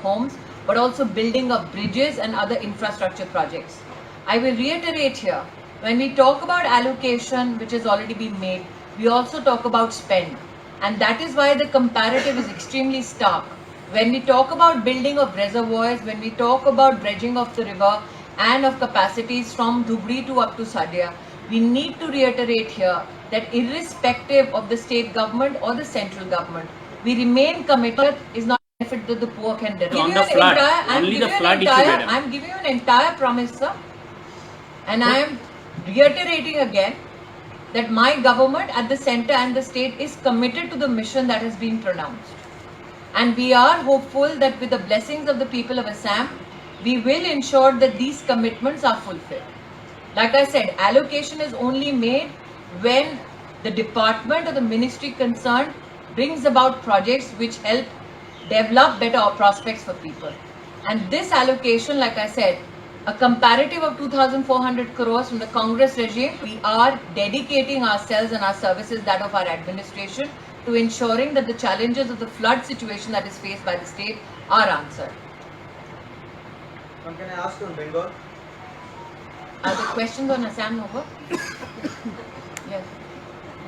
homes, but also building of bridges and other infrastructure projects. I will reiterate here, when we talk about allocation, which has already been made, we also talk about spend. And that is why the comparative is extremely stark. When we talk about building of reservoirs, when we talk about dredging of the river and of capacities from Dhubri to up to Sadia, we need to reiterate here that irrespective of the state government or the central government, we remain committed is not a benefit that the poor can derive. I'm giving you an entire promise, sir. And I am reiterating again that my government at the center and the state is committed to the mission that has been pronounced. And we are hopeful that with the blessings of the people of Assam, we will ensure that these commitments are fulfilled. Like I said, allocation is only made when the department or the ministry concerned brings about projects which help develop better prospects for people. And this allocation, like I said, a comparative of 2,400 crores from the Congress regime, we are dedicating ourselves and our services, that of our administration, to ensuring that the challenges of the flood situation that is faced by the state are answered. Can I ask on Bengal? Are the questions on Assam over? Yes.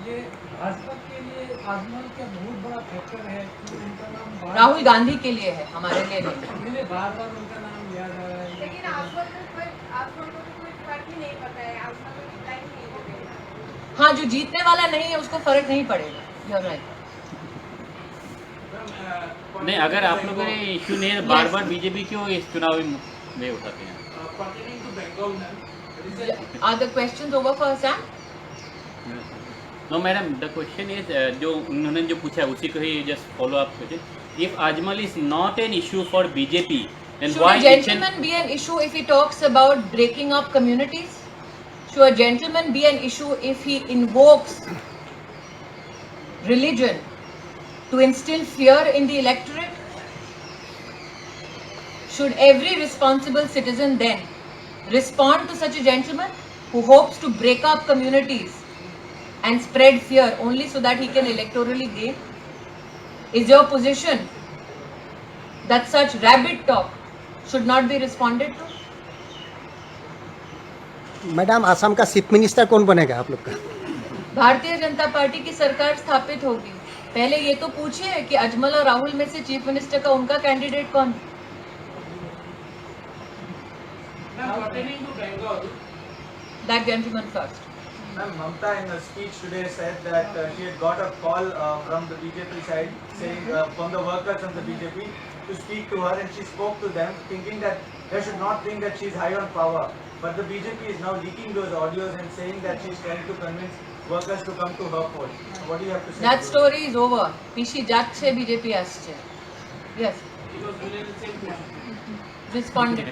ये भाजपा के लिए आजमल का बहुत बड़ा factor है कि उनका नाम राहुल गांधी के लिए है, हमारे लिए नहीं। बार बार उनका नाम लिया जा रहा है, लेकिन आजमल को कोई फर्क ही नहीं पता है, आजमल को रिप्लाई नहीं देगा। हाँ, जो जीतने वाला नहीं है उसको फर्क नहीं पड़ेगा। You're right. नहीं, अगर आप लोगों ने इश्यू नहीं है, बार बार बीजेपी क्यों इस चुनाव में उठाते हैं? Are the questions over for Assam? No, madam. The question is जो उन्होंने जो पूछा है उसी को ही just follow up question. If Ajmal is not an issue for BJP, then should why a gentleman be an issue if he talks about breaking up communities? Should a gentleman be an issue if he invokes religion to instill fear in the electorate? Should every responsible citizen then respond to such a gentleman who hopes to break up communities and spread fear only so that he can electorally gain? Is your position that such rabid talk should not be responded to? Madam, Assam का chief minister कौन बनेगा आप लोग का? Bharatiya Janata party की सरकार स्थापित होगी। पहले ये तो पूछिए कि अजमल और राहुल में से चीफ मिनिस्टर का उनका कैंडिडेट कौन? Pertaining to Bengal, That gentleman first. Ma'am, Mamta in her speech today said that she had got a call from the BJP side saying from the workers from the BJP to speak to her, and she spoke to them thinking that they should not think that she is high on power. But the BJP is now leaking those audios and saying that she is trying to convince workers to come to her fold. What do you have to say? That story is over. পিসি যাচ্ছে, BJP আসছে। Yes. Responded.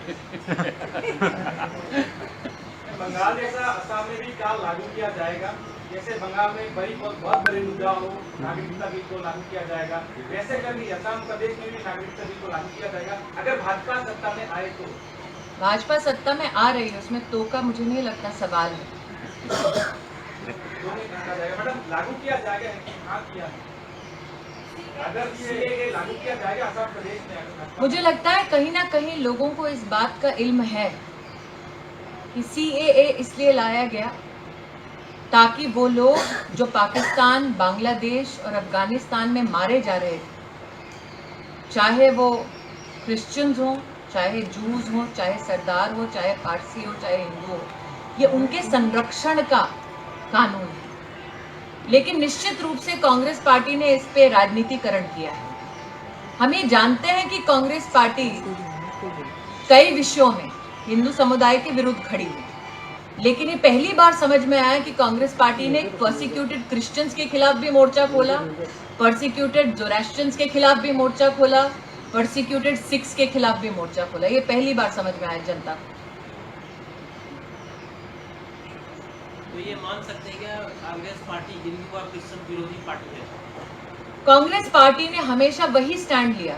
Bengal जैसा असम में भी क्या लागू किया जाएगा? जैसे बंगाल में बहुत बड़े मुद्दा हो, नागरिकता बिल को लागू किया जाएगा, वैसे कभी असम प्रदेश में भी नागरिकता बिल को लागू किया जाएगा अगर भाजपा सत्ता में आए तो? भाजपा सत्ता में आ रही है, उसमें तो का मुझे नहीं लगता सवाल है। मैडम, लागू किया जाएगा कि हाँ किया? अगर सीएए लागू किया जाएगा असम प्रदेश में, मुझे लगता है कहीं ना कहीं लोगों को इस बात का इल्म है कि सीएए इसलिए लाया गया ताकि वो लोग जो पाकिस्तान, बांग्लादेश और अफगानिस्तान में मारे जा रहे थे, चाहे वो क्रिश्चियंस हों, चाहे जूस हों, चाहे सरदार हो, चाहे पारसी हो, चाहे हिंदू हो, ये उनके संरक्षण का कानून है। लेकिन निश्चित रूप से कांग्रेस पार्टी ने इस पे राजनीतिकरण किया है। हम ये जानते हैं कि कांग्रेस पार्टी कई विषयों में हिंदू समुदाय के विरुद्ध खड़ी हुई, लेकिन ये पहली बार समझ में आया कि कांग्रेस पार्टी ने पर्सिक्यूटेड क्रिश्चियंस के खिलाफ भी मोर्चा खोला, पर्सिक्यूटेड जोरास्ट्रियंस के खिलाफ भी मोर्चा खोला, पर्सिक्यूटेड सिख्स के खिलाफ भी मोर्चा खोला। ये पहली बार समझ में आया जनता को। तो ये मान सकते हैं क्या कांग्रेस पार्टी हिंदू और क्रिश्चियन विरोधी पार्टी है? कांग्रेस पार्टी ने हमेशा वही स्टैंड लिया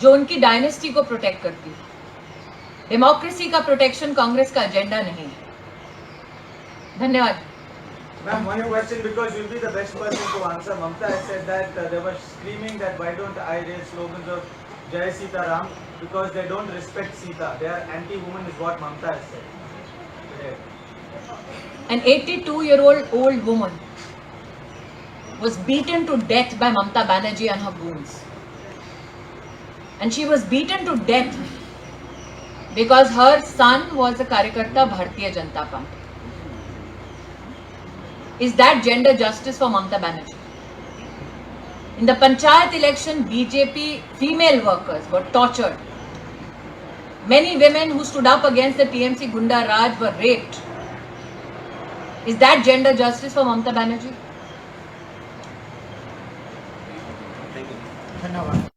जो उनकी डायनेस्टी को प्रोटेक्ट करती है। डेमोक्रेसी का प्रोटेक्शन कांग्रेस का एजेंडा नहीं है। धन्यवाद। Ma'am, one question, because you'll be the best person to answer. Mamta has said that they were screaming that why don't I raise slogans of Jai Sita Ram, because they don't respect Sita. They are anti-woman is what Mamta has said today. An 82-year-old woman was beaten to death by Mamta Banerjee and her goons. And she was beaten to death because her son was a Karyakarta Bharatiya Janata Party. Is that gender justice for Mamta Banerjee? In the Panchayat election, BJP female workers were tortured. Many women who stood up against the TMC Gunda Raj were raped. Is that gender justice for Mamta Banerjee? धन्यवाद.